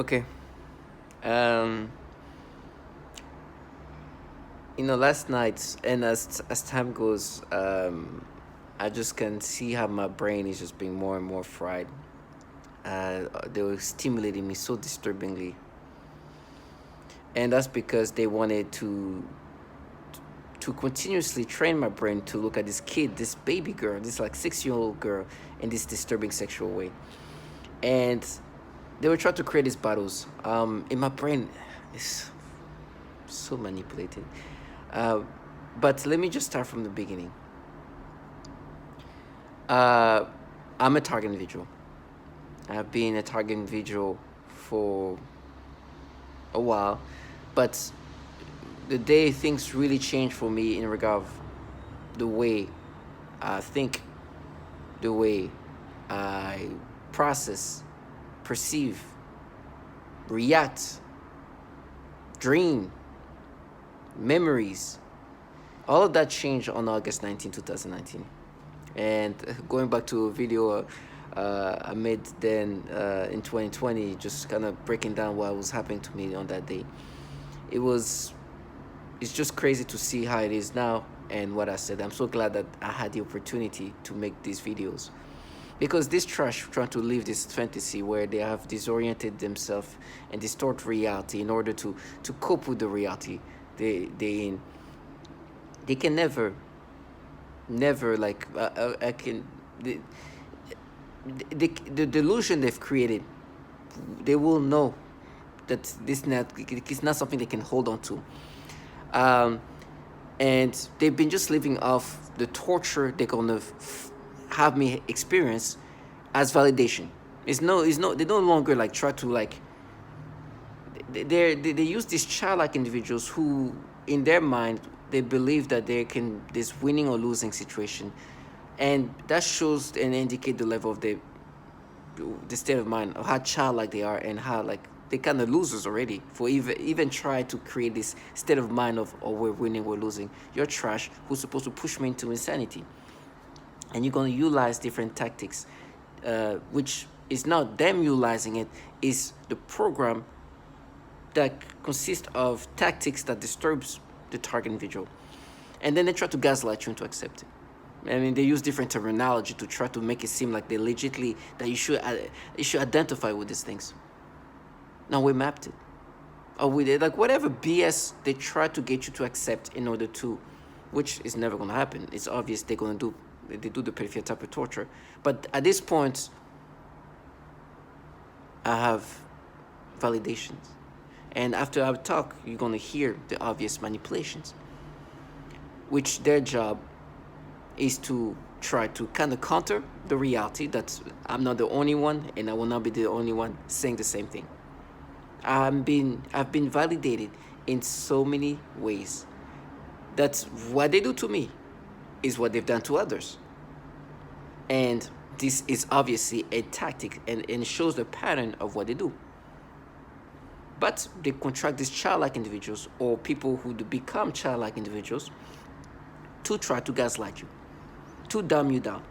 Okay. Um, last night and as time goes, I just can see how my brain is just being more and more fried. They were stimulating me so disturbingly, and that's because they wanted to continuously train my brain to look at this kid, this baby girl, this like 6-year-old girl, in this disturbing sexual way, and they were trying to create these battles. In my brain, it's so manipulated. Uh, but let me just start from the beginning. Uh, I'm a target individual. I've been a target individual for a while, but the day things really changed for me in regard of the way I think, the way I process, perceive, react, dream, memories, all of that changed on August 19, 2019. And going back to a video I made then in 2020, just kind of breaking down what was happening to me on that day. It's just crazy to see how it is now and what I said. I'm so glad that I had the opportunity to make these videos, because this trash trying to live this fantasy where they have disoriented themselves and distort reality in order to cope with the reality they in. They can never like I can the delusion they've created. They will know that it's not something they can hold on to. um, and they've been just living off the torture they're gonna have me experience as validation. It's no, they no longer like try to like they use these childlike individuals who in their mind they believe that they can this winning or losing situation, and that shows and indicate the level of the state of mind of how childlike they are, and how like they kind of losers already for even try to create this state of mind of, oh, we're winning, we're losing. You're trash who's supposed to push me into insanity, and you're going to utilize different tactics, which is not them utilizing it, is the program that consists of tactics that disturbs the target individual, and then they try to gaslight you into accepting. I mean, they use different terminology to try to make it seem like they legitimately that you should identify with these things. Now we mapped it, or we did like whatever BS they try to get you to accept in order to, which is never gonna happen. It's obvious they're gonna do they do the peripheral type of torture, but at this point, I have validations, and after I talk, you're gonna hear the obvious manipulations, which their job is to try to kind of counter the reality that I'm not the only one and I will not be the only one saying the same thing. I've been validated in so many ways that what they do to me is what they've done to others. And this is obviously a tactic, and shows the pattern of what they do. But they contract these childlike individuals or people who become childlike individuals to try to gaslight you, to dumb you down.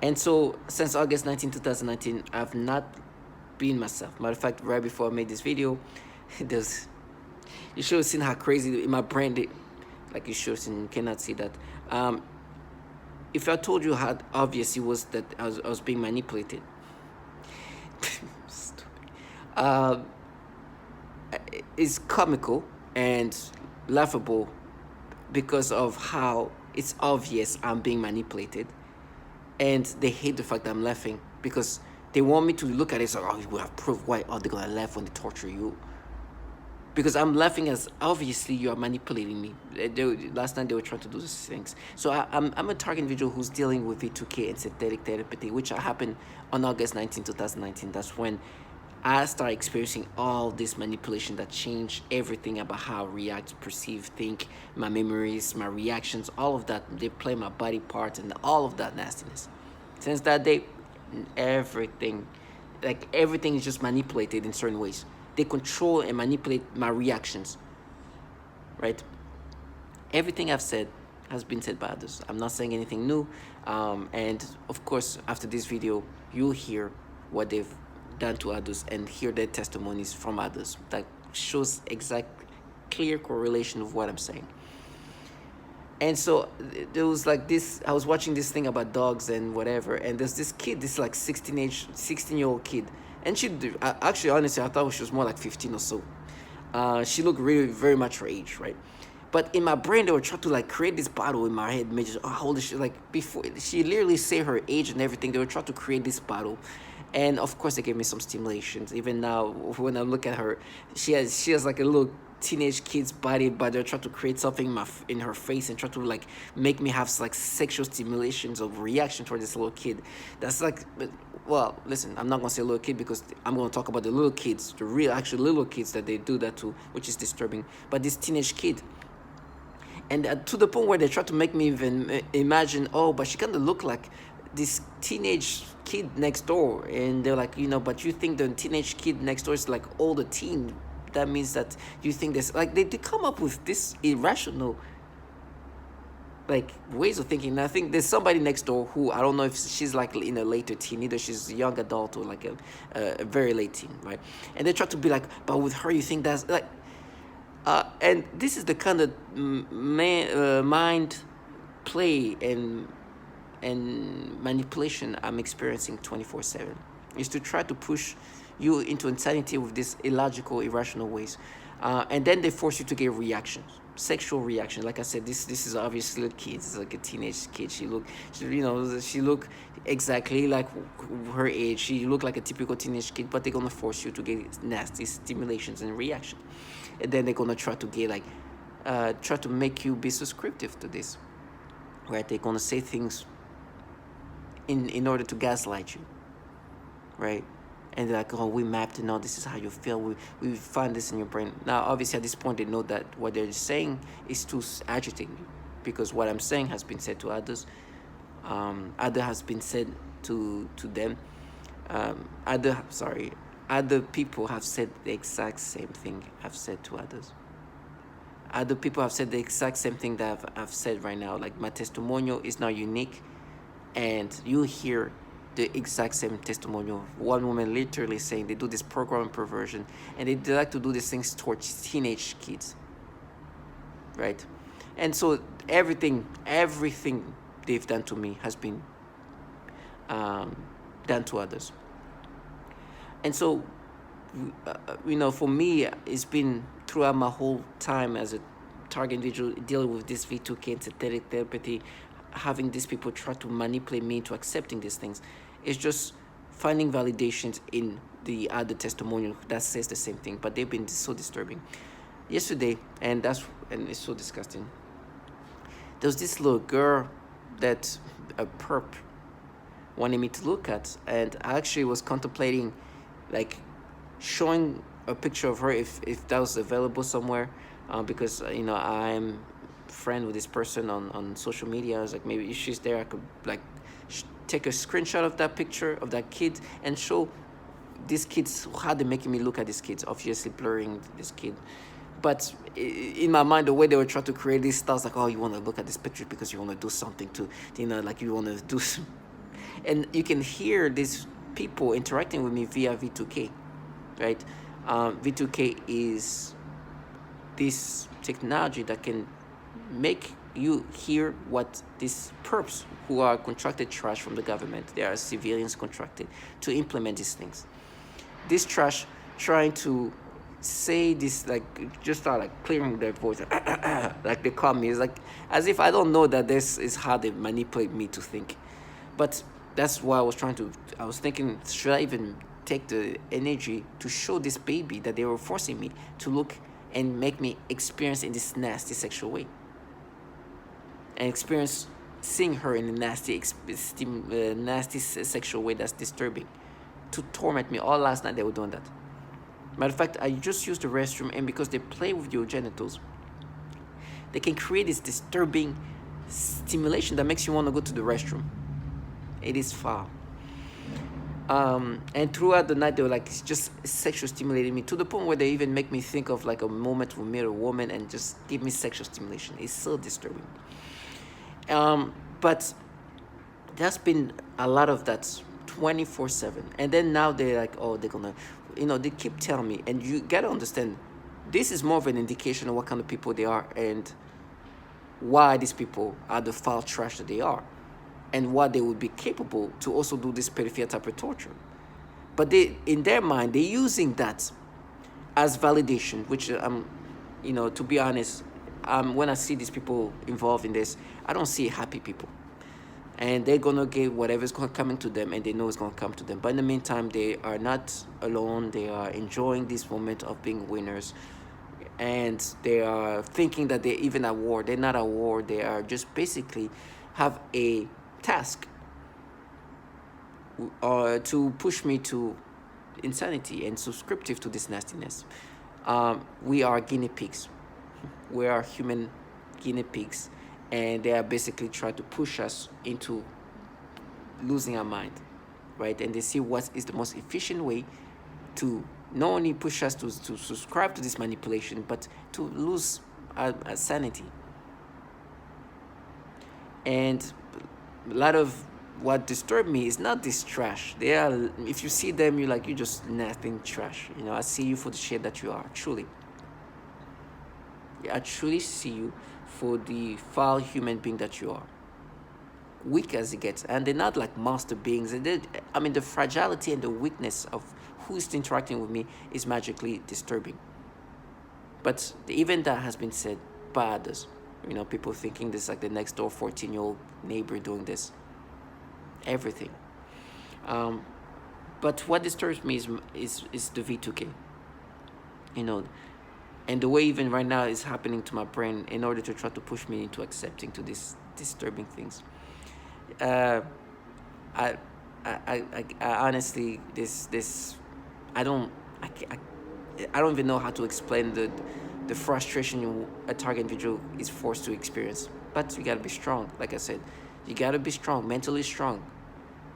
And so since August 2019, I've not been myself. Matter of fact, right before I made this video, there's you should have seen how crazy in my brain like you should have seen, you cannot see that. If I told you how obvious it was that I was being manipulated, uh, it's comical and laughable because of how it's obvious I'm being manipulated, and they hate the fact that I'm laughing because they want me to look at it so, oh, you have proof. Why are they gonna laugh when they torture you? Because I'm laughing as obviously you are manipulating me. Last time they were trying to do these things. So I'm a target individual who's dealing with V2K and synthetic telepathy, which happened on August 19, 2019. That's when I started experiencing all this manipulation that changed everything about how I react, perceive, think, my memories, my reactions, all of that. They play my body parts and all of that nastiness. Since that day, everything, like everything is just manipulated in certain ways. They control and manipulate my reactions, right? Everything I've said has been said by others. I'm not saying anything new. And of course, after this video, you'll hear what they've done to others and hear their testimonies from others. That shows exact, clear correlation of what I'm saying. And so there was like this, I was watching this thing about dogs and whatever, and there's this kid, this like 16-year-old kid, and actually, honestly, I thought she was more like 15 or so. She looked really very much her age, right? But in my brain, they were trying to like create this battle in my head. Major, oh, how old is she? Like before, she literally say her age and everything. They were trying to create this battle, and of course, they gave me some stimulations. Even now, when I look at her, she has like a little teenage kid's body, but they're trying to create something in her face and try to like make me have like sexual stimulations of reaction toward this little kid. That's like, well, listen, I'm not gonna say little kid because I'm gonna talk about the little kids, the real actual little kids that they do that to, which is disturbing. But this teenage kid, and to the point where they try to make me even imagine, oh, but she kind of look like this teenage kid next door, and they're like, but you think the teenage kid next door is like older teen, that means that you think this, like they come up with this irrational like ways of thinking. And I think there's somebody next door who, I don't know if she's like in a later teen, either she's a young adult or like a very late teen, right? And they try to be like, but with her you think that's like, and this is the kind of mind play and manipulation I'm experiencing 24/7, is to try to push you into insanity with these illogical, irrational ways, and then they force you to get reactions, sexual reactions. Like I said, this is obviously a kid. It's like a teenage kid. She look exactly like her age. She look like a typical teenage kid, but they're gonna force you to get nasty stimulations and reaction, and then they're gonna try to get like, try to make you be subscriptive to this, right? They're gonna say things in order to gaslight you, right? And they're like, oh, we mapped it. No, this is how you feel. We find this in your brain. Now, obviously, at this point, they know that what they're saying is to agitate me, because what I'm saying has been said to others. Other has been said to them. Other people have said the exact same thing I've said to others. Other people have said the exact same thing that I've said right now. Like, my testimonial is not unique, and you hear the exact same testimonial. One woman literally saying they do this program perversion, and they like to do these things towards teenage kids, right? And so everything they've done to me has been done to others. And so, for me, it's been throughout my whole time as a target individual dealing with this V2K and synthetic telepathy, having these people try to manipulate me into accepting these things. It's just finding validations in the other testimonial that says the same thing, but they've been so disturbing. Yesterday, and it's so disgusting. There was this little girl that a perp wanted me to look at, and I actually was contemplating like showing a picture of her if that was available somewhere, because I'm friend with this person on social media. I was like, maybe if she's there, I could like take a screenshot of that picture of that kid and show these kids how they're making me look at these kids, obviously blurring this kid. But in my mind, the way they were trying to create these styles, like, oh, you want to look at this picture because you want to do something to, like you want to do some... And you can hear these people interacting with me via V2K, right? V2K is this technology that can make you hear what these perps who are contracted trash from the government, they are civilians contracted to implement these things. This trash trying to say this, like, just start like clearing their voice, like they call me. It's like as if I don't know that this is how they manipulate me to think. But that's why I was thinking, should I even take the energy to show this baby that they were forcing me to look and make me experience in this nasty sexual way, and experience seeing her in a nasty sexual way that's disturbing, to torment me. All last night they were doing that. Matter of fact, I just used the restroom, and because they play with your genitals, they can create this disturbing stimulation that makes you want to go to the restroom. It is foul. And throughout the night, they were like just sexual stimulating me, to the point where they even make me think of like a moment we met a woman and just give me sexual stimulation. It's so disturbing. But there's been a lot of that 24/7. And then now they're like, oh, they're gonna, they keep telling me. And you gotta understand, this is more of an indication of what kind of people they are, and why these people are the foul trash that they are, and what they would be capable to also do this pedophile type of torture. But they, in their mind, they're using that as validation, which to be honest, when I see these people involved in this, I don't see happy people. And they're gonna get whatever's gonna coming to them, and they know it's gonna come to them. But in the meantime, they are not alone. They are enjoying this moment of being winners, and they are thinking that they're even at war. They're not at war. They are just basically have a task to push me to insanity and subscriptive to this nastiness. We are guinea pigs. We are human guinea pigs, and they are basically trying to push us into losing our mind, right? And they see what is the most efficient way to not only push us to subscribe to this manipulation, but to lose our sanity. And a lot of what disturbed me is not this trash. They are, if you see them, you're just nothing trash. I see you for the shit that you are, truly. I truly see you for the foul human being that you are. Weak as it gets. And they're not like monster beings. The fragility and the weakness of who is interacting with me is magically disturbing. But even that has been said by others. People thinking this is like the next door 14-year-old neighbor doing this. Everything. But what disturbs me is the V2K. And the way even right now is happening to my brain in order to try to push me into accepting to these disturbing things. I honestly, this I don't even know how to explain the frustration a target individual is forced to experience. But you gotta be strong. Like I said, you gotta be strong, mentally strong.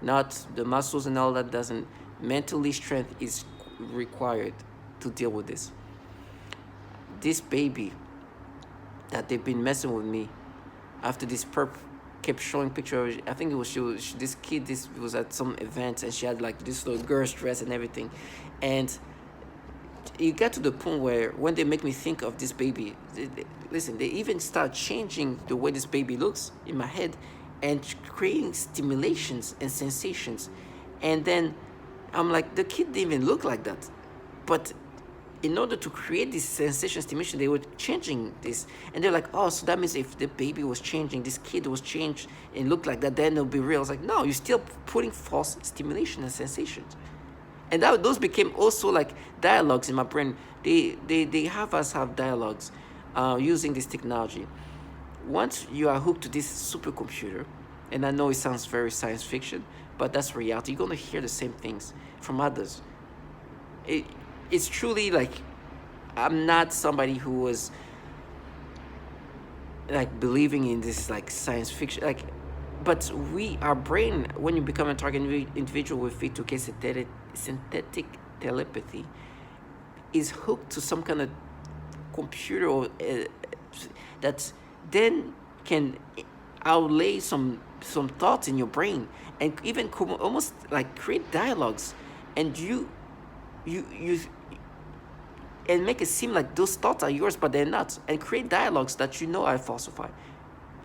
Not the muscles and all that doesn't. Mentally strength is required to deal with this. This baby that they've been messing with me after this perp kept showing picture of, I think it was this kid, this was at some event, and she had like this little girl's dress and everything. And you get to the point where when they make me think of this baby, they even start changing the way this baby looks in my head and creating stimulations and sensations. And then I'm like, the kid didn't even look like that. But in order to create this sensation stimulation, they were changing this. And they're like, oh, so that means if the baby was changing, this kid was changed and looked like that, then it'll be real. I was like, no, you're still putting false stimulation and sensations. And those became also like dialogues in my brain. They have us have dialogues using this technology. Once you are hooked to this supercomputer, and I know it sounds very science fiction, but that's reality, you're going to hear the same things from others. It's truly like, I'm not somebody who was like believing in this like science fiction, but our brain, when you become a target individual with V2K synthetic telepathy, is hooked to some kind of computer that then can outlay some thoughts in your brain, and even almost like create dialogues, and you and make it seem like those thoughts are yours, but they're not, and create dialogues that are falsified,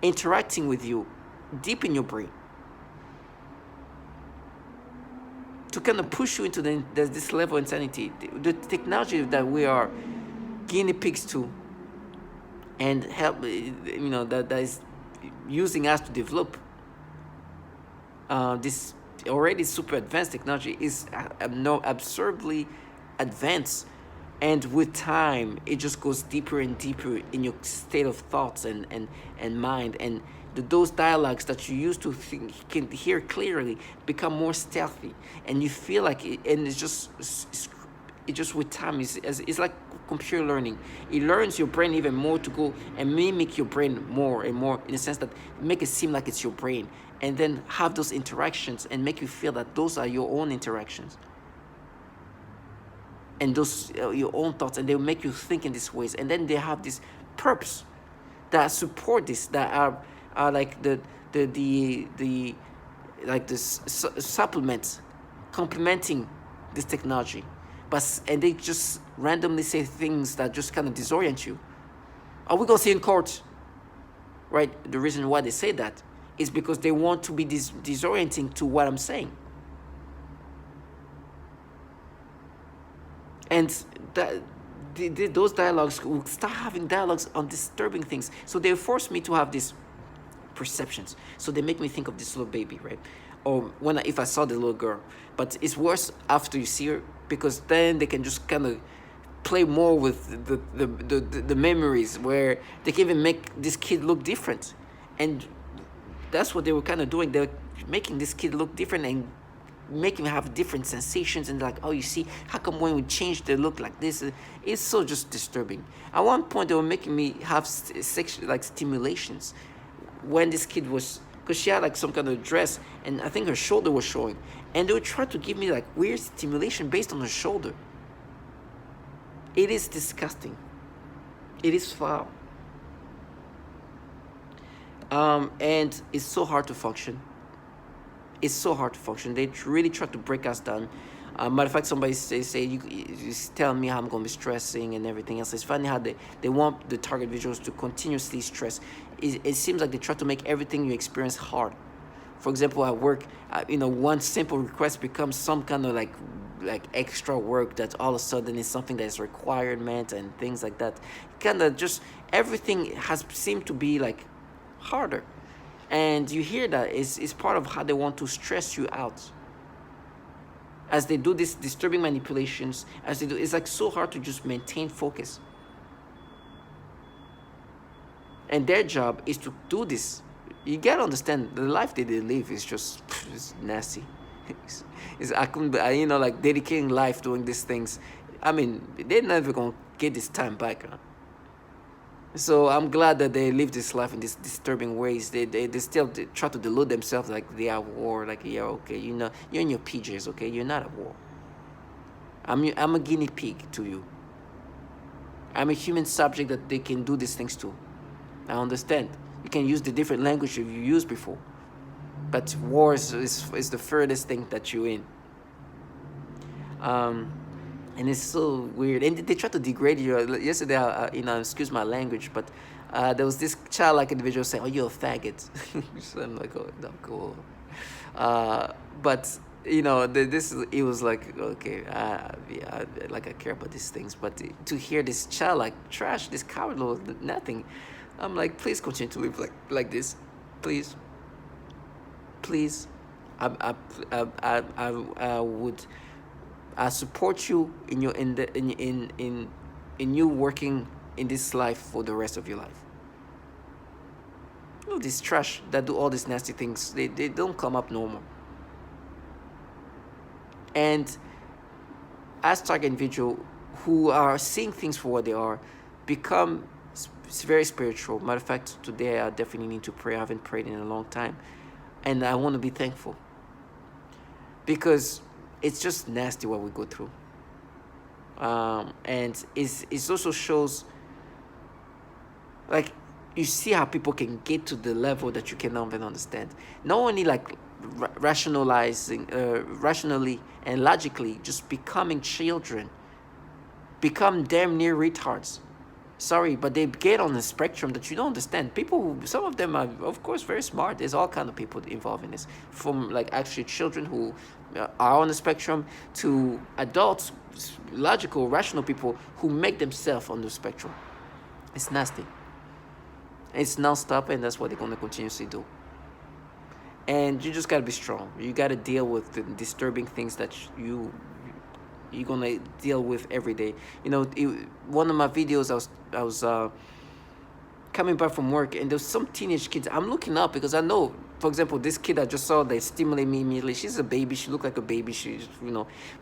interacting with you deep in your brain to kind of push you into this level of insanity. The technology that we are guinea pigs to, and help, that is using us to develop this already super advanced technology is absurdly advanced. And with time, it just goes deeper and deeper in your state of thoughts and mind. And those dialogues that you used to can hear clearly become more stealthy. And you feel like it, and it's just with time, it's like computer learning. It learns your brain even more to go and mimic your brain more and more, in the sense that make it seem like it's your brain. And then have those interactions and make you feel that those are your own interactions. And those your own thoughts, and they'll make you think in these ways. And then they have these perps that support this, that are like the like this supplement, complementing this technology, and they just randomly say things that just kind of disorient you. Are we gonna see in court, right? The reason why they say that is because they want to be disorienting to what I'm saying, and that those dialogues will start having dialogues on disturbing things. So they force me to have these perceptions. So they make me think of this little baby, right? Or if I saw the little girl. But it's worse after you see her, because then they can just kind of play more with the memories, where they can even make this kid look different. And that's what they were kind of doing. They're making this kid look different and making him have different sensations, and like, oh, you see, how come when we change they look like this? It's so just disturbing. At one point they were making me have sexual like stimulations when this kid was, because she had like some kind of dress, and I think her shoulder was showing, and they would try to give me like weird stimulation based on her shoulder. It is disgusting. It is foul. And it's so hard to function. It's so hard to function. They really try to break us down. Matter of fact, somebody say you tell me how I'm gonna be stressing and everything else. It's funny how they want the target visuals to continuously stress. It seems like they try to make everything you experience hard. For example, at work, one simple request becomes some kind of like extra work that all of a sudden is something that is requirement and things like that. Kind of just everything has seemed to be like harder. And you hear that it's part of how they want to stress you out. As they do these disturbing manipulations, it's like so hard to just maintain focus. And their job is to do this. You gotta understand, the life that they live is just it's nasty. I couldn't, like dedicating life doing these things. I mean, they're never gonna get this time back. Huh? So I'm glad that they live this life in these disturbing ways. They still try to delude themselves like they are at war. Like, yeah, okay, you're in your PJs, okay? You're not at war. I'm a guinea pig to you. I'm a human subject that they can do these things to. I understand. You can use the different language you used before. But war is the furthest thing that you're in. And it's so weird. And they try to degrade you. Yesterday, excuse my language, but there was this childlike individual saying, "Oh, you're a faggot." So I'm like, "Oh, no, cool." But it was like, okay, like I care about these things, but to hear this childlike trash, this coward little nothing, I'm like, please continue to live like this, please. I would. I support you in you working in this life for the rest of your life. This trash that do all these nasty things, they don't come up normal. And as target individual who are seeing things for what they are, become very spiritual. Matter of fact, today I definitely need to pray. I haven't prayed in a long time, and I want to be thankful, because it's just nasty what we go through. And it also shows, like, you see how people can get to the level that you cannot even understand. Not only like rationally and logically, just becoming children, become damn near retards. Sorry, but they get on a spectrum that you don't understand. Some of them are, of course, very smart. There's all kind of people involved in this, from like actually children who are on the spectrum to adults, logical, rational people who make themselves on the spectrum. It's nasty. It's non-stop, and that's what they're going to continuously do. And you just got to be strong. You got to deal with the disturbing things that you're gonna deal with every day. One of my videos, I was coming back from work, and there's some teenage kids. I'm looking up because I know, for example, this kid I just saw, they stimulate me immediately. She's a baby. She looked like a baby.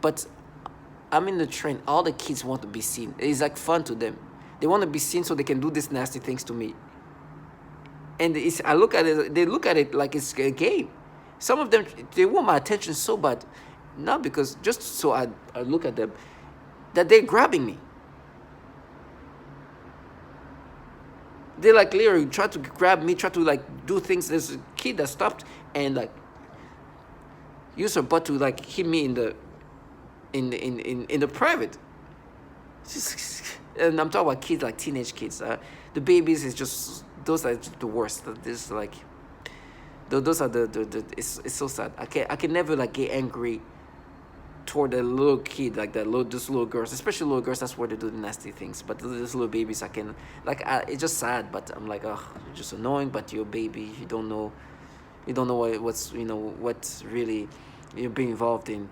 But I'm in the train. All the kids want to be seen. It's like fun to them. They want to be seen so they can do these nasty things to me. And I look at it. They look at it like it's a game. Some of them, they want my attention so bad. Not because, just so I look at them, that they're grabbing me. They like literally try to grab me, try to like do things. There's a kid that stopped and like use her butt to like hit me in the in the private. And I'm talking about kids, like teenage kids. The babies is just, those are the worst. This like those are the it's so sad. I can never like get angry toward a little kid like that. Those little girls, especially little girls. That's where they do the nasty things. But those little babies, I can like. It's just sad. But I'm like, oh, you're just annoying. But you're a baby. You don't know. You don't know what's what's really you're being involved in.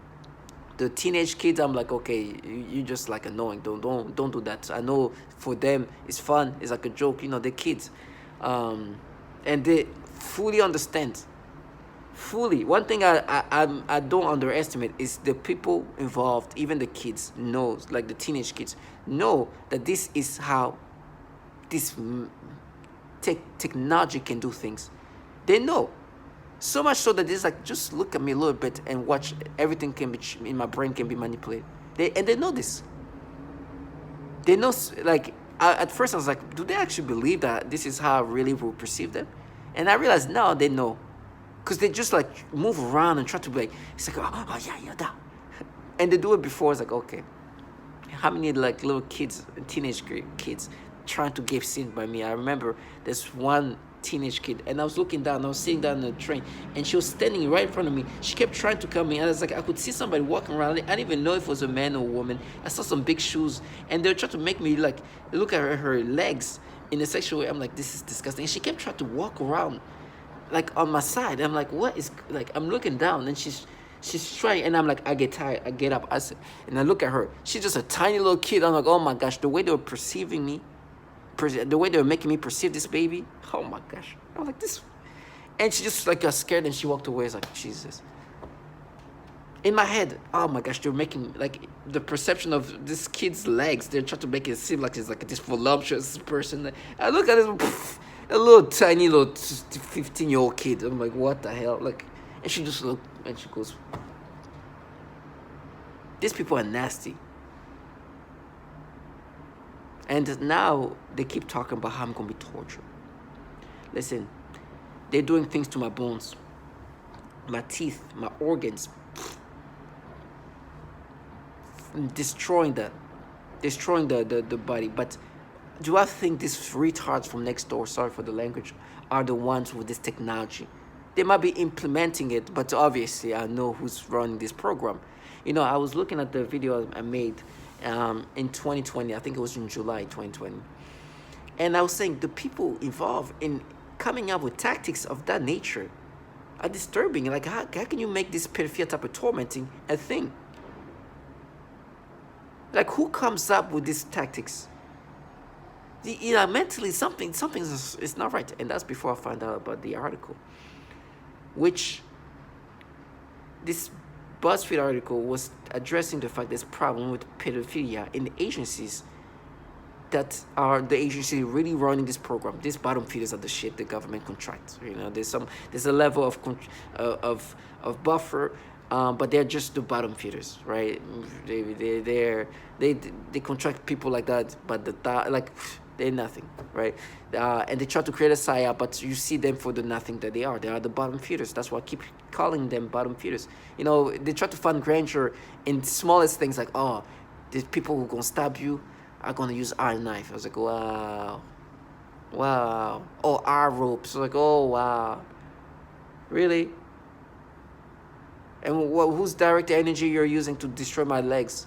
The teenage kids, I'm like, okay, you just like annoying. Don't do that. I know for them it's fun. It's like a joke. They're kids, and they fully understand. Fully. One thing I don't underestimate is the people involved. Even the kids knows, like the teenage kids know that this is how this technology can do things. They know. So much so that it's like, just look at me a little bit and watch. Everything can be in my brain can be manipulated. They know this. They know, like, at first I was like, do they actually believe that this is how I really will perceive them? And I realized now they know, because they just like move around and try to be like, it's like, oh yeah, that, and they do it before. It's like, okay, how many like little kids, teenage kids, trying to get seen by me? I remember there's one teenage kid, and I was looking down. I was sitting down on the train, and she was standing right in front of me. She kept trying to come in, and I was like, I could see somebody walking around. I didn't even know if it was a man or a woman. I saw some big shoes, and they were trying to make me like look at her legs in a sexual way. I'm like, this is disgusting. And she kept trying to walk around like on my side. I'm like, what is, like, I'm looking down, and she's trying, and I'm like, I get tired, I get up, and I look at her. She's just a tiny little kid. I'm like, oh my gosh, the way they were perceiving me, the way they were making me perceive this baby, oh my gosh. I was like, this, and she just like got scared, and she walked away. It's like, Jesus. In my head, oh my gosh, they're making like the perception of this kid's legs. They're trying to make it seem like it's like this voluptuous person. I look at this, a little tiny little 15-year-old kid. I'm like, what the hell? Like, and she just looked, and she goes, these people are nasty. And now they keep talking about how I'm going to be tortured. Listen, they're doing things to my bones, my teeth, my organs, destroying the body. But do I think these retards from next door, sorry for the language, are the ones with this technology? They might be implementing it, but obviously I know who's running this program. I was looking at the video I made in 2020. I think it was in July 2020. And I was saying the people involved in coming up with tactics of that nature are disturbing. Like, how can you make this pedophilia type of tormenting a thing? Like, who comes up with these tactics? Mentally something is not right. And that's before I found out about the article, which this BuzzFeed article was addressing the fact there's a problem with pedophilia in the agencies that are the agency really running this program. These bottom feeders are the shit the government contracts. There's a level of buffer, but they're just the bottom feeders, right? They contract people like that, but they're nothing, right? And they try to create a psyop, but you see them for the nothing that they are. They are the bottom feeders. That's why I keep calling them bottom feeders. They try to find grandeur in smallest things, like, oh, these people who are gonna stab you are gonna use iron knife. I was like, wow. Oh, our ropes. I was like, oh, wow. Really? And whose direct energy you're using to destroy my legs?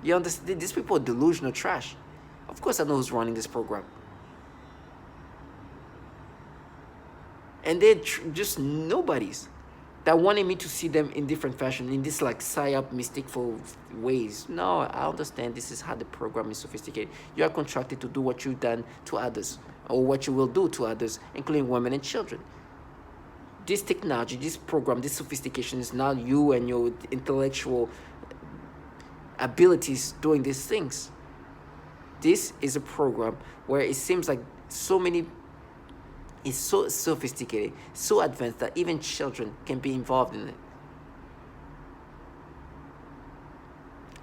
You understand? These people are delusional trash. Of course I know who's running this program. And they're just nobodies that wanted me to see them in different fashion, in this like psyop mysticful ways. No, I understand this is how the program is sophisticated. You are contracted to do what you've done to others, or what you will do to others, including women and children. This technology, this program, this sophistication is not you and your intellectual abilities doing these things. This is a program where it seems like it's so sophisticated, so advanced that even children can be involved in it.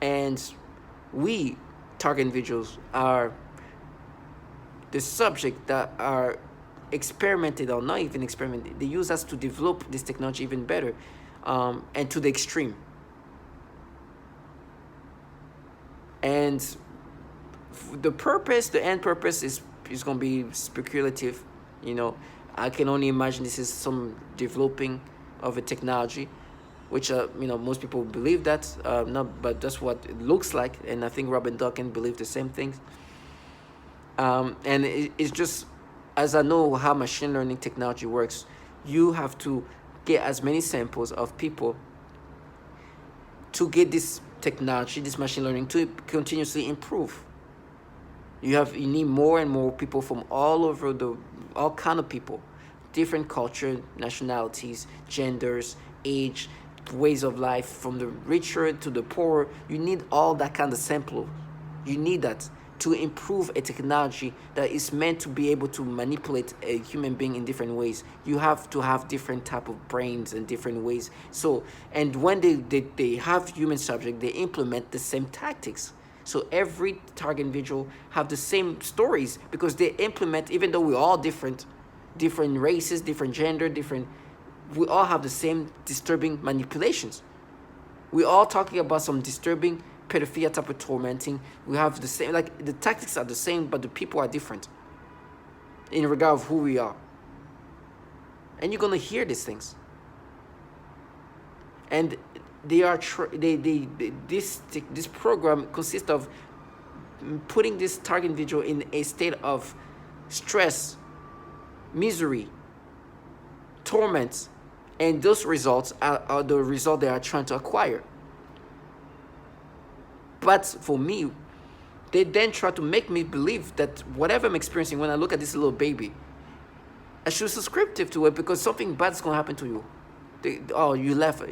And we, target individuals, are the subject that are experimented, or not even experimented. They use us to develop this technology even better. and to the extreme. And the end purpose is going to be speculative. You know, I can only imagine this is some developing of a technology, which most people believe that, not, but that's what it looks like, and I think Robin Duncan believed the same things. And it's just, as I know how machine learning technology works, you have to get as many samples of people to get this technology, this machine learning, to continuously improve. You need more and more people from all kind of people, different culture, nationalities, genders, age, ways of life, from the richer to the poorer. You need all that kind of sample. You need that to improve a technology that is meant to be able to manipulate a human being in different ways. You have to have different type of brains and different ways. So, and when they have human subject, they implement the same tactics. So every target individual have the same stories, because they implement, even though we're all different races, different gender, we all have the same disturbing manipulations. We're all talking about some disturbing pedophilia type of tormenting. We have the same, like the tactics are the same, but the people are different in regard of who we are. And you're gonna hear these things. And this program consists of putting this target individual in a state of stress, misery, torment, and those results are the result they are trying to acquire. But for me, they then try to make me believe that whatever I'm experiencing when I look at this little baby, I should subscribe to it, because something bad is going to happen to you. You left.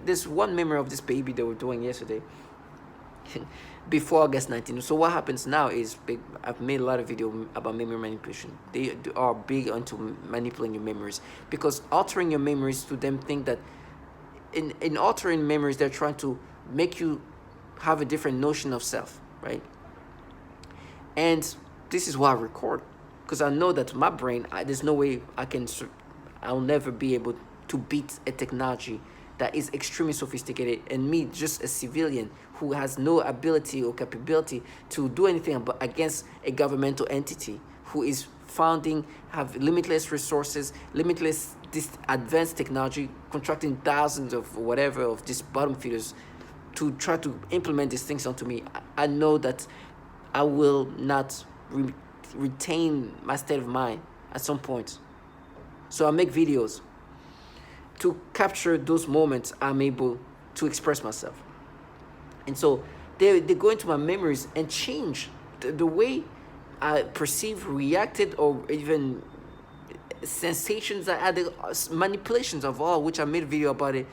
There's one memory of this baby they were doing yesterday before August 19th. So what happens now is, I've made a lot of video about memory manipulation. They are big onto manipulating your memories, because altering your memories, to them think that in altering memories, they're trying to make you have a different notion of self, right? And this is why I record, because I know that my brain, there's no way I'll never be able to beat a technology that is extremely sophisticated, and me, just a civilian who has no ability or capability to do anything against a governmental entity who is have limitless resources, limitless this advanced technology, contracting thousands of whatever of these bottom feeders to try to implement these things onto me. I know that I will not retain my state of mind at some point. So I make videos to capture those moments I'm able to express myself. And so they go into my memories and change the way I perceive, reacted, or even sensations I had, manipulations of all, which I made a video about it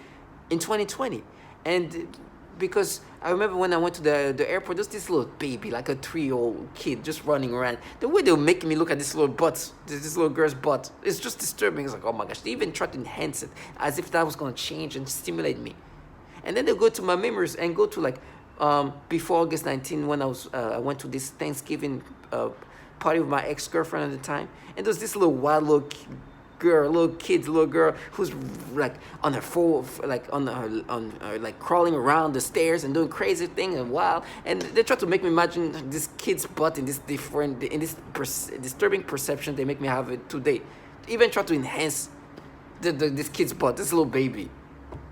in 2020. And because I remember when I went to the airport, there's this little baby, like a 3-year-old kid, just running around. The way they were making me look at this little butt, this little girl's butt, it's just disturbing. It's like, oh my gosh, they even tried to enhance it as if that was going to change and stimulate me. And then they go to my memories and go to like before August 19, when I went to this Thanksgiving party with my ex-girlfriend at the time, and there's this little wild little girl who's like on her phone, like on her like crawling around the stairs and doing crazy things and wild. And they try to make me imagine this kid's butt in this disturbing perception they make me have it today. Even try to enhance this kid's butt, this little baby,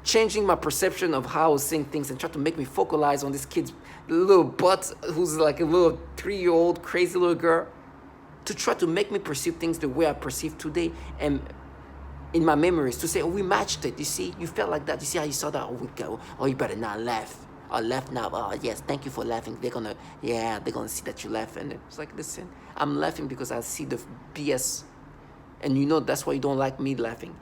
changing my perception of how I was seeing things, and try to make me focalize on this kid's little butt, who's like a little 3-year-old crazy little girl, to try to make me perceive things the way I perceive today, and in my memories to say, oh, we matched it. You see, you felt like that. You see how you saw that? Oh, we go. Oh, you better not laugh. I laugh now. Oh, yes, thank you for laughing. They're gonna see that you laugh. And it's like, listen, I'm laughing because I see the BS, and that's why you don't like me laughing.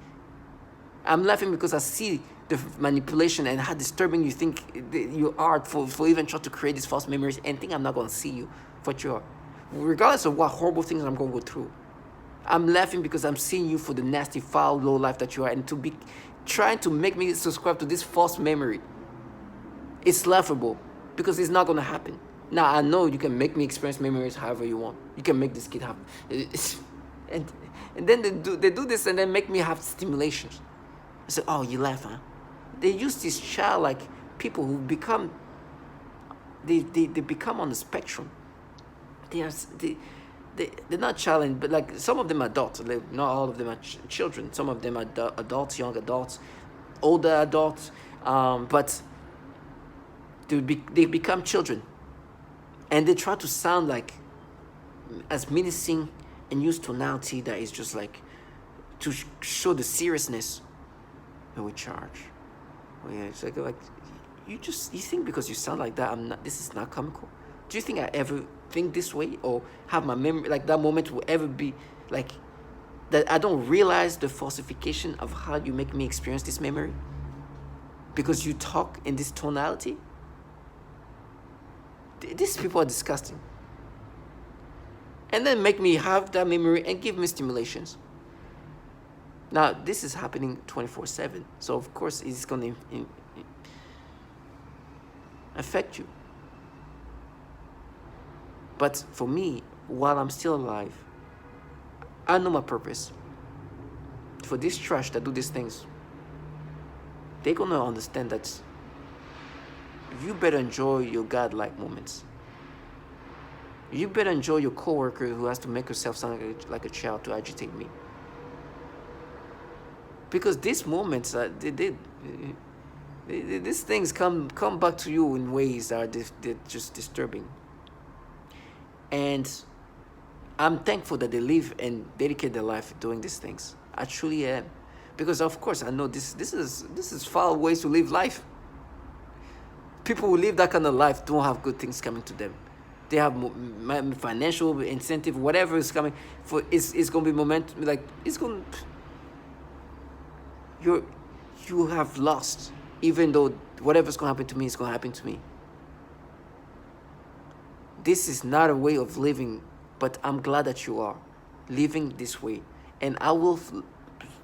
I'm laughing because I see the manipulation and how disturbing you think you are for even trying to create these false memories, and think I'm not gonna see you for what you are. Regardless of what horrible things I'm going to go through, I'm laughing because I'm seeing you for the nasty, foul, low life that you are, and to be trying to make me subscribe to this false memory, it's laughable, because it's not going to happen. Now, I know you can make me experience memories however you want. You can make this kid have, and then they do this and then make me have stimulations. I say, oh, you laugh, huh? They use this child like people who become, they become on the spectrum. They are they're not challenged, but like some of them are adults. Not all of them are children. Some of them are adults, young adults, older adults, but they become children, and they try to sound like as menacing and use tonality that is just like to show the seriousness. And we charge. Oh yeah, it's like you think because you sound like that, I'm not. This is not comical. Do you think I ever think this way or have my memory like that moment will ever be like that? I don't realize the falsification of how you make me experience this memory because you talk in this tonality. These people are disgusting. And then make me have that memory and give me stimulations. Now, this is happening 24/7. So, of course, it's going to affect you. But for me, while I'm still alive, I know my purpose. For this trash that do these things, they're going to understand that you better enjoy your godlike moments. You better enjoy your coworker who has to make herself sound like a child to agitate me. Because these moments, these things come back to you in ways that they're just disturbing. And I'm thankful that they live and dedicate their life doing these things. I truly am. Because of course I know this is far ways to live life. People who live that kind of life don't have good things coming to them. They have financial incentive, whatever is coming for. It's going to be momentum. Like it's going. You have lost, even though whatever's going to happen to me is going to happen to me. This is not a way of living, but I'm glad that you are living this way, and I will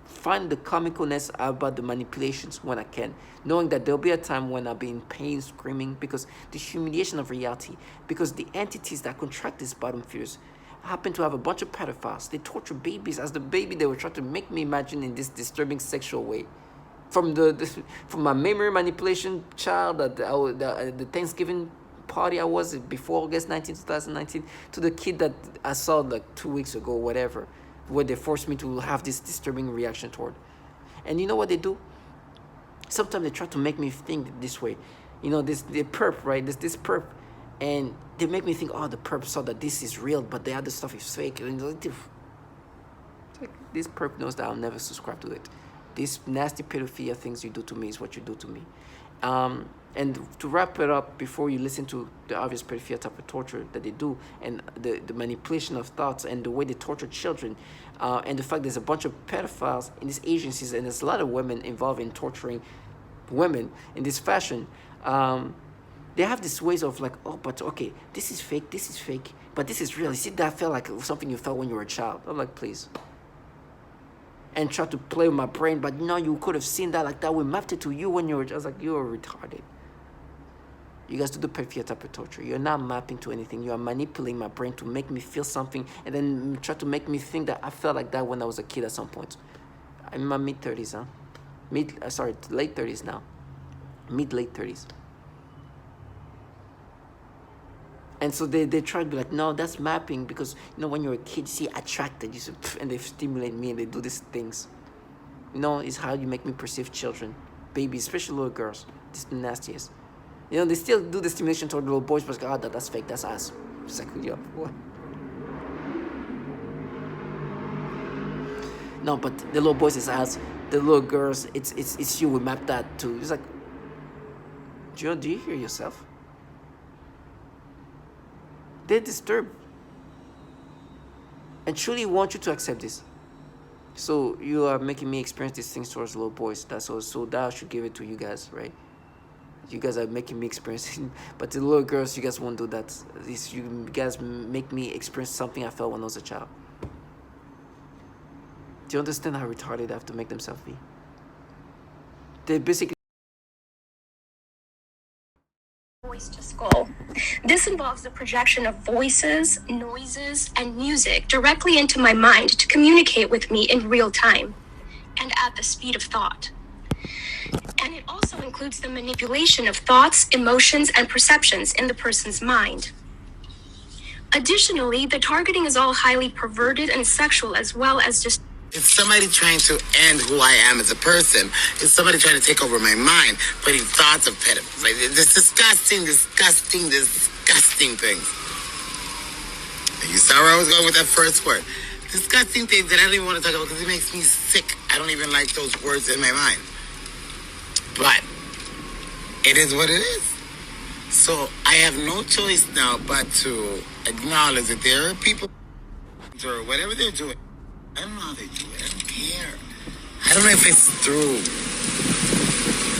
find the comicalness about the manipulations when I can, knowing that there'll be a time when I'll be in pain, screaming, because the humiliation of reality, because the entities that contract these bottom fears happen to have a bunch of pedophiles. They torture babies. As the baby, they were trying to make me imagine in this disturbing sexual way. From from my memory manipulation child at the Thanksgiving party I was before August 19, 2019, to the kid that I saw like 2 weeks ago, whatever, where they forced me to have this disturbing reaction toward. And you know what they do? Sometimes they try to make me think this way. You know, the perp, right? This perp. And they make me think, oh, the perp saw that this is real, but the other stuff is fake. And this perp knows that I'll never subscribe to it. These nasty pedophilia things you do to me is what you do to me. And to wrap it up, before you listen to the obvious pedophilia type of torture that they do, and the manipulation of thoughts and the way they torture children, and the fact there's a bunch of pedophiles in these agencies, and there's a lot of women involved in torturing women in this fashion, they have these ways of like, oh, but okay, this is fake, but this is real. You see, that felt like something you felt when you were a child. I'm like, please. And try to play with my brain, but no, you could have seen that like that. We mapped it to you when you were. I was like, you are retarded. You guys do the pedophilia type of torture. You're not mapping to anything. You are manipulating my brain to make me feel something, and then try to make me think that I felt like that when I was a kid at some point. I'm in my mid-30s, huh? Late 30s now. Mid-late 30s. And so they try to be like, no, that's mapping, because, you know, when you're a kid, you see attracted, you see, and they stimulate me, and they do these things. You know, it's how you make me perceive children, babies, especially little girls. This is the nastiest. You know, they still do the stimulation toward little boys, but God, that's fake, that's us. It's like, yo, what? No, but the little boys is us. The little girls, it's you. We map that too. It's like, do you hear yourself? They're disturbed and truly want you to accept this. So you are making me experience these things towards little boys. That's all. So that I should give it to you guys, right? You guys are making me experience it. But the little girls, you guys won't do that. You guys make me experience something I felt when I was a child. Do you understand how retarded they have to make themselves be? They basically voice to skull. This involves the projection of voices, noises, and music directly into my mind to communicate with me in real time and at the speed of thought. And and it also includes the manipulation of thoughts, emotions, and perceptions in the person's mind. Additionally, the targeting is all highly perverted and sexual, as well as just It's somebody trying to end who I am as a person. It's somebody trying to take over my mind, putting thoughts of pedophiles. Like, this disgusting things. And you saw where I was going with that first word. Disgusting things that I don't even want to talk about because it makes me sick. I don't even like those words in my mind. But it is what it is. So I have no choice now but to acknowledge that there are people or whatever they're doing. I don't know how they do it. I don't care. I don't know if it's through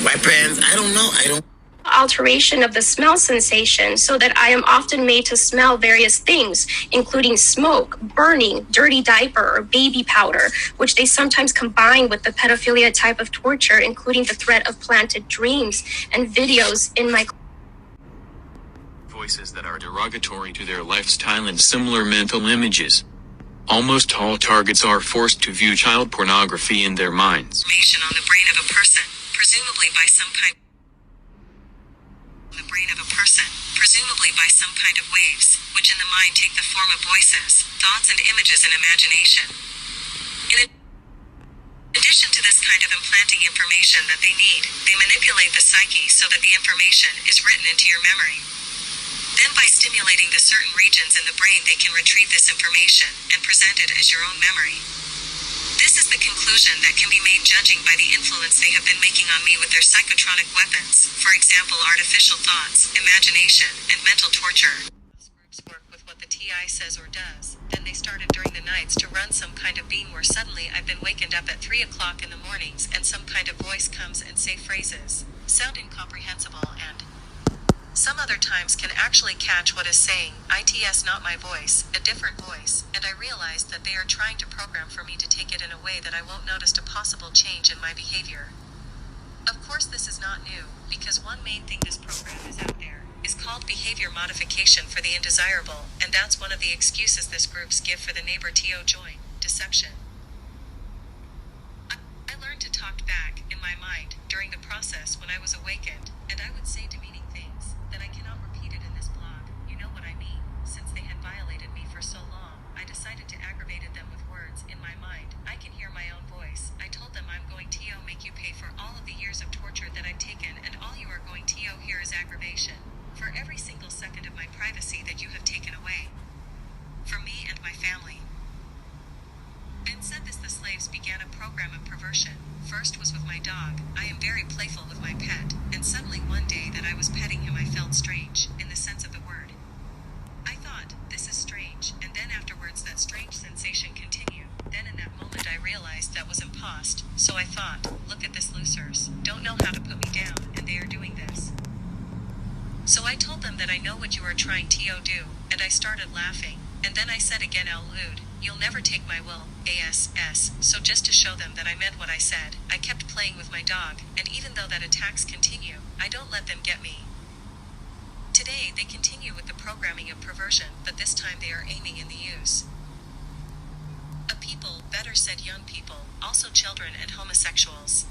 weapons. I don't know. I don't. alteration of the smell sensation, so that I am often made to smell various things, including smoke, burning, dirty diaper, or baby powder, which they sometimes combine with the pedophilia type of torture, including the threat of planted dreams and videos in my voices that are derogatory to their lifestyle and similar mental images. Almost all targets are forced to view child pornography in their minds. Information on the brain of a person, presumably by some kind of waves, which in the mind take the form of voices, thoughts and images and imagination. In addition to this kind of implanting information that they need, they manipulate the psyche so that the information is written into your memory. Then by stimulating the certain regions in the brain, they can retrieve this information and present it as your own memory. This is the conclusion that can be made judging by the influence they have been making on me with their psychotronic weapons, for example artificial thoughts, imagination, and mental torture. Work with what the TI says or does. Then they started during the nights to run some kind of beam where suddenly I've been wakened up at 3 o'clock in the mornings and some kind of voice comes and say phrases, sound incomprehensible and some other times can actually catch what is saying, ITS not my voice, a different voice, and I realized that they are trying to program for me to take it in a way that I won't notice a possible change in my behavior. Of course this is not new, because one main thing this program is out there is called behavior modification for the undesirable, and that's one of the excuses this groups give for the neighbor TO join, deception. I learned to talk back, in my mind, during the process when I was awakened, and I would say demeaning things that I cannot repeat it in this blog, you know what I mean. Since they had violated me for so long, I decided to aggravate them with words in my mind. I can hear my own voice. I told them I'm going to make you pay for all of the years of torture that I've taken, and all you are going to here is aggravation. For every single second of my privacy that you have taken away. From me and my family. And said this, the slaves began a program of perversion. First was with my dog. I am very playful with my pet, and suddenly one day that I was petting him I felt strange, in the sense of the word. I thought, this is strange, and then afterwards that strange sensation continued. Then in that moment I realized that was impost, so I thought, look at this losers, don't know how to put me down, and they are doing this. So I told them that I know what you are trying to do, and I started laughing, and then I said again out loud, you'll never take my will, ASS, so just to show them that I meant what I said, I kept playing with my dog, and even though that attacks continue, I don't let them get me. Today they continue with the programming of perversion, but this time they are aiming in the use. A people, better said young people, also children and homosexuals.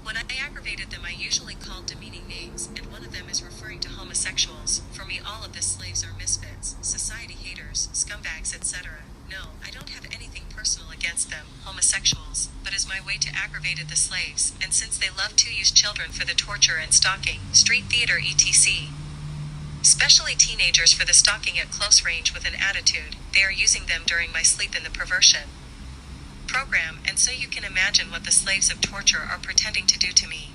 When I aggravated them I usually called demeaning names, and one of them is referring to homosexuals. For me all of the slaves are misfits, society haters, scumbags, etc. No, I don't have anything personal against them, homosexuals, but as my way to aggravate the slaves, and since they love to use children for the torture and stalking, street theater etc. Especially teenagers for the stalking at close range with an attitude, they are using them during my sleep in the perversion program, and so you can imagine what the slaves of torture are pretending to do to me.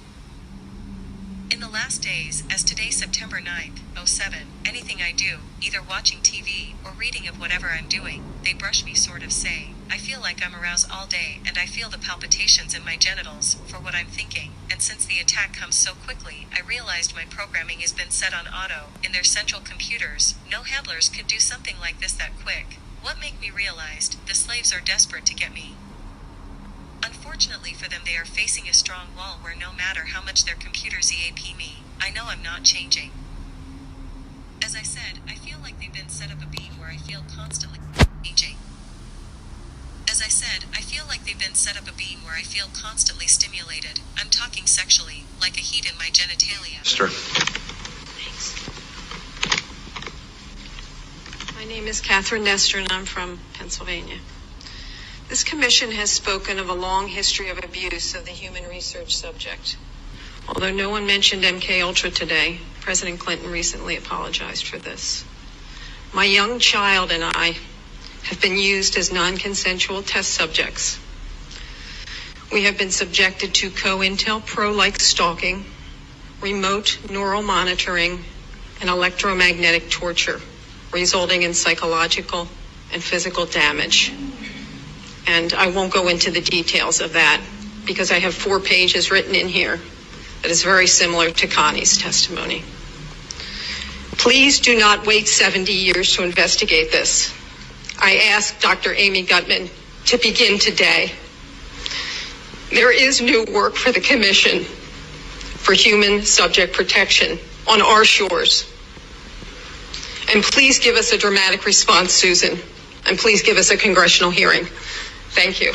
In the last days, as today September 9th, 07, anything I do, either watching TV or reading of whatever I'm doing, they brush me sort of say, I feel like I'm aroused all day and I feel the palpitations in my genitals for what I'm thinking, and since the attack comes so quickly, I realized my programming has been set on auto, in their central computers, no handlers could do something like this that quick. What made me realized, the slaves are desperate to get me. Unfortunately for them they are facing a strong wall where no matter how much their computers EAP me, I know I'm not changing. As I said, I feel like they've been set up a beam where I feel constantly changing. As I said, I feel like they've been set up a beam where I feel constantly stimulated. I'm talking sexually, like a heat in my genitalia. Sure. My name is Catherine Nestor, and I'm from Pennsylvania. This commission has spoken of a long history of abuse of the human research subject. Although no one mentioned MKUltra today, President Clinton recently apologized for this. My young child and I have been used as non-consensual test subjects. We have been subjected to COINTELPRO-like stalking, remote neural monitoring, and electromagnetic torture, resulting in psychological and physical damage. And I won't go into the details of that because I have 4 pages written in here that is very similar to Connie's testimony. Please do not wait 70 years to investigate this. I ask Dr. Amy Gutmann to begin today. There is new work for the Commission for Human Subject Protection on our shores. And please give us a dramatic response, Susan. And please give us a congressional hearing. Thank you.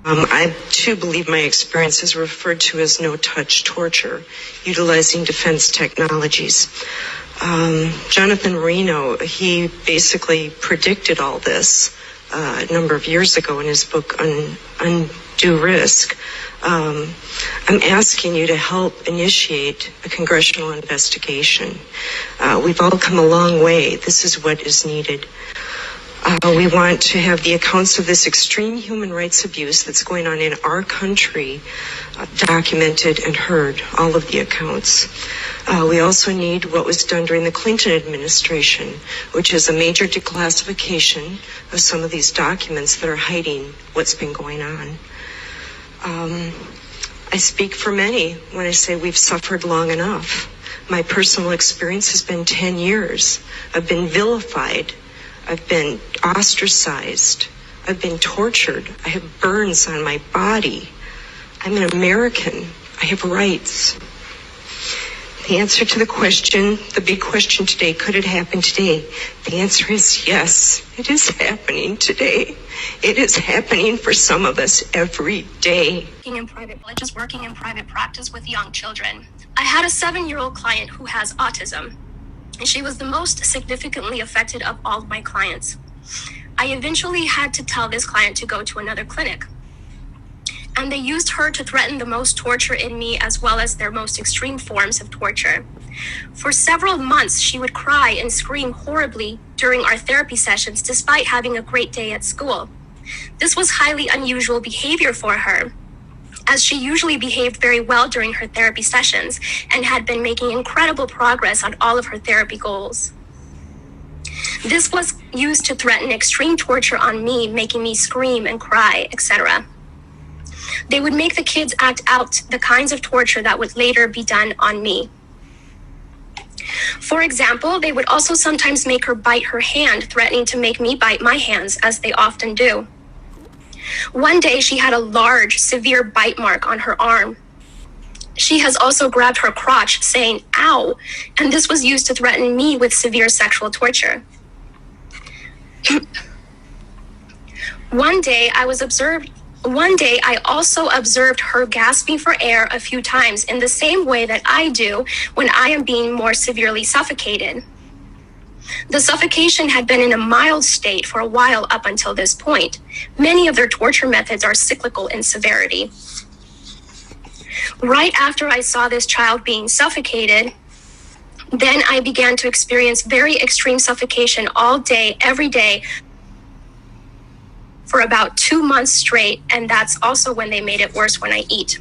I too believe my experience is referred to as no-touch torture, utilizing defense technologies. Jonathan Marino, he basically predicted all this a number of years ago in his book Undue Risk. I'm asking you to help initiate a congressional investigation. We've all come a long way. This is what is needed. We want to have the accounts of this extreme human rights abuse that's going on in our country documented and heard, all of the accounts. We also need what was done during the Clinton administration, which is a major declassification of some of these documents that are hiding what's been going on. I speak for many when I say we've suffered long enough. My personal experience has been 10 years. I've been vilified. I've been ostracized. I've been tortured. I have burns on my body. I'm an American. I have rights. The answer to the question, the big question today, could it happen today? The answer is yes, it is happening today. It is happening for some of us every day. Working in private villages, working in private practice with young children. I had a 7-year-old client who has autism, and she was the most significantly affected of all of my clients. I eventually had to tell this client to go to another clinic. And they used her to threaten the most torture in me as well as their most extreme forms of torture. For several months, she would cry and scream horribly during our therapy sessions despite having a great day at school. This was highly unusual behavior for her, as she usually behaved very well during her therapy sessions and had been making incredible progress on all of her therapy goals. This was used to threaten extreme torture on me, making me scream and cry, etc. They would make the kids act out the kinds of torture that would later be done on me. For example, they would also sometimes make her bite her hand, threatening to make me bite my hands, as they often do. One day, she had a large, severe bite mark on her arm. She has also grabbed her crotch, saying, "Ow," and this was used to threaten me with severe sexual torture. One day, I also observed her gasping for air a few times in the same way that I do when I am being more severely suffocated. The suffocation had been in a mild state for a while up until this point. Many of their torture methods are cyclical in severity. Right after I saw this child being suffocated, then I began to experience very extreme suffocation all day, every day, for about 2 months straight, and that's also when they made it worse when I eat.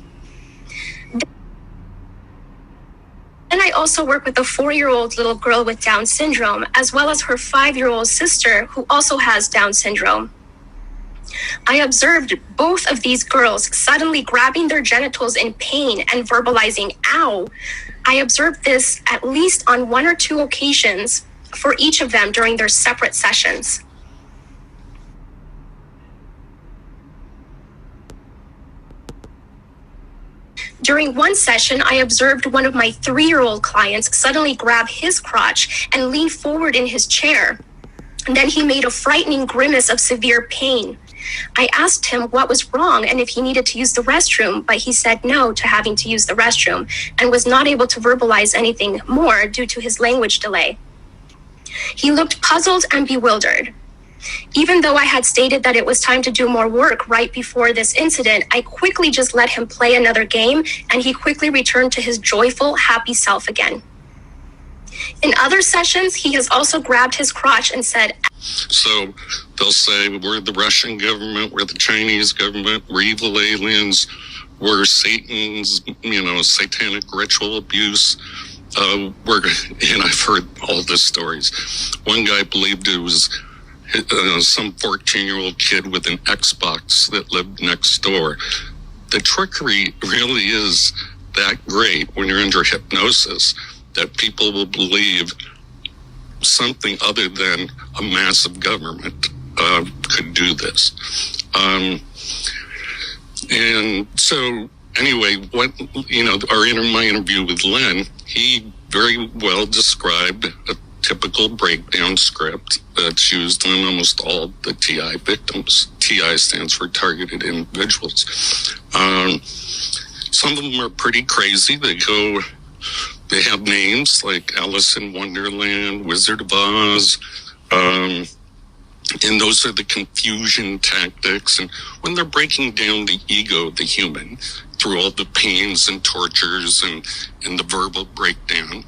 Then I also work with a 4-year-old little girl with Down syndrome, as well as her 5-year-old sister who also has Down syndrome. I observed both of these girls suddenly grabbing their genitals in pain and verbalizing, "Ow." I observed this at least on 1 or 2 occasions for each of them during their separate sessions. During one session, I observed one of my 3-year-old clients suddenly grab his crotch and lean forward in his chair. And then he made a frightening grimace of severe pain. I asked him what was wrong and if he needed to use the restroom, but he said no to having to use the restroom and was not able to verbalize anything more due to his language delay. He looked puzzled and bewildered. Even though I had stated that it was time to do more work right before this incident, I quickly just let him play another game, and he quickly returned to his joyful, happy self again. In other sessions, he has also grabbed his crotch and said, So they'll say, we're the Russian government, we're the Chinese government, we're evil aliens, we're Satan's, satanic ritual abuse. And I've heard all the stories. One guy believed it was some 14-year-old kid with an Xbox that lived next door. The trickery really is that great when you're under hypnosis, that people will believe something other than a massive government could do this. And so anyway, my interview with Len, he very well described a typical breakdown script that's used on almost all the TI victims. TI stands for targeted individuals. Some of them are pretty crazy. They have names like Alice in Wonderland, Wizard of Oz, and those are the confusion tactics. And when they're breaking down the ego of the human through all the pains and tortures and the verbal breakdown,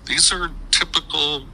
these are typical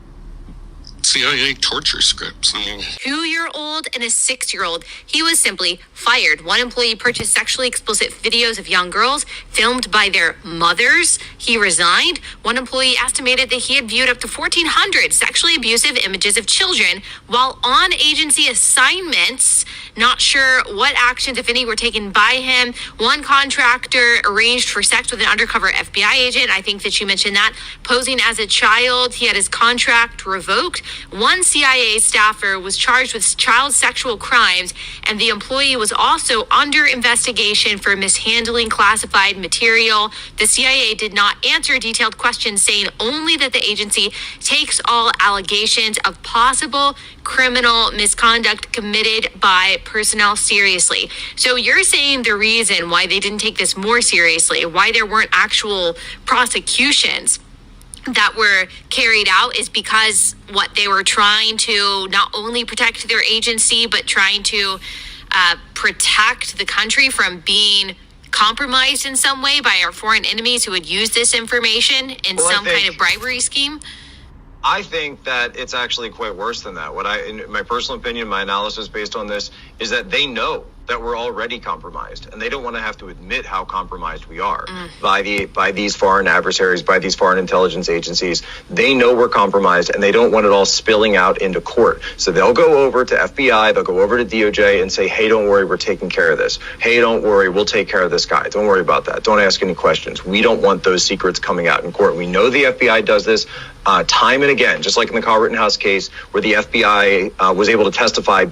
CIA torture scripts. 2-year-old and a 6-year-old. He was simply fired. One employee purchased sexually explicit videos of young girls filmed by their mothers. He resigned. One employee estimated that he had viewed up to 1,400 sexually abusive images of children while on agency assignments. Not sure what actions, if any, were taken by him. One contractor arranged for sex with an undercover FBI agent. I think that you mentioned that. Posing as a child, he had his contract revoked. One CIA staffer was charged with child sexual crimes, and the employee was also under investigation for mishandling classified material. The CIA did not answer detailed questions, saying only that the agency takes all allegations of possible criminal misconduct committed by personnel seriously. So you're saying the reason why they didn't take this more seriously, why there weren't actual prosecutions that were carried out, is because they were trying to not only protect their agency, but trying to protect the country from being compromised in some way by our foreign enemies who would use this information in kind of bribery scheme? I think that it's actually quite worse than that. In my personal opinion, my analysis based on this is that they know that we're already compromised, and they don't want to have to admit how compromised we are by these foreign adversaries, by these foreign intelligence agencies. They know we're compromised, and they don't want it all spilling out into court. So they'll go over to FBI, they'll go over to DOJ and say, hey, don't worry, we're taking care of this. Hey, don't worry, we'll take care of this guy. Don't worry about that. Don't ask any questions. We don't want those secrets coming out in court. We know the FBI does this time and again, just like in the Kyle Rittenhouse case, where the FBI was able to testify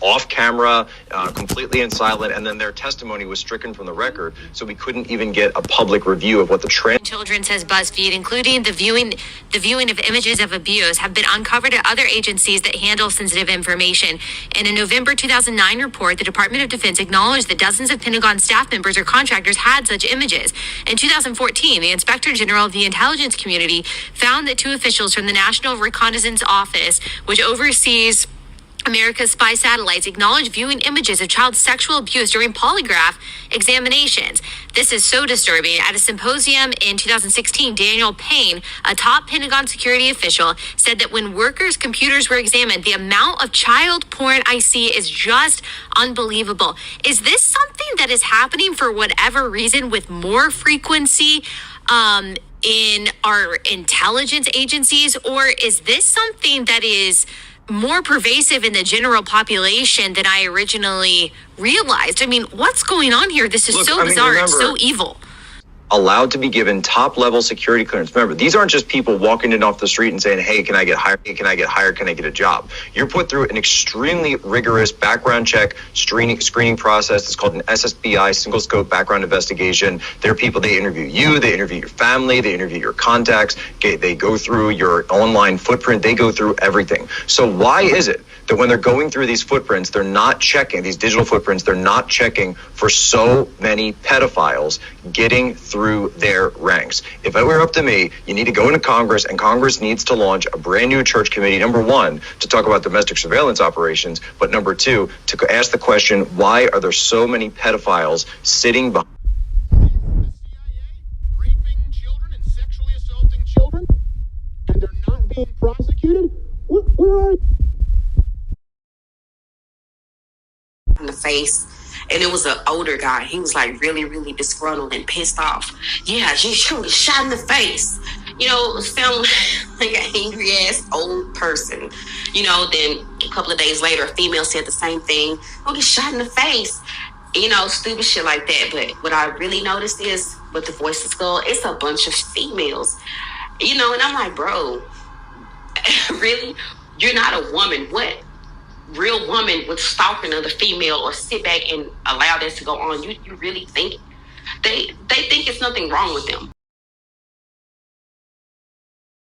off camera, completely and silent, and then their testimony was stricken from the record, so we couldn't even get a public review of what the Children, says BuzzFeed, including the viewing of images of abuse, have been uncovered at other agencies that handle sensitive information. In a November 2009 report, the Department of Defense acknowledged that dozens of Pentagon staff members or contractors had such images. In 2014, the Inspector General of the Intelligence Community found that 2 officials from the National Reconnaissance Office, which oversees America's spy satellites, acknowledged viewing images of child sexual abuse during polygraph examinations. This is so disturbing. At a symposium in 2016, Daniel Payne, a top Pentagon security official, said that when workers' computers were examined, the amount of child porn I see is just unbelievable. Is this something that is happening for whatever reason with more frequency in our intelligence agencies, or is this something that is more pervasive in the general population than I originally realized? I mean, what's going on here? This is so bizarre and so evil. Allowed to be given top-level security clearance. Remember, these aren't just people walking in off the street and saying, hey, can I get hired? Hey, can I get hired? Can I get a job? You're put through an extremely rigorous background check screening process. It's called an SSBI, single scope background investigation. There are people, they interview you, they interview your family, they interview your contacts, they go through your online footprint, they go through everything. So why is it that when they're going through these footprints, they're not checking these digital footprints. They're not checking for so many pedophiles getting through their ranks. If it were up to me, you need to go into Congress, and Congress needs to launch a brand new church committee, number one, to talk about domestic surveillance operations, but number two, to ask the question, why are there so many pedophiles sitting behind raping children and sexually assaulting children, and they're not being prosecuted? Where are in the face, and it was an older guy. He was like really disgruntled and pissed off. Yeah, you should get shot in the face. You know, it sounded like an angry ass old person. You know, then a couple of days later, a female said the same thing. Don't get shot in the face. You know, stupid shit like that. But what I really noticed is, with the Voice of Skull, it's a bunch of females. You know, and I'm like, bro, really? You're not a woman. What real woman would stalk another female or sit back and allow this to go on? You really think they think it's nothing wrong with them?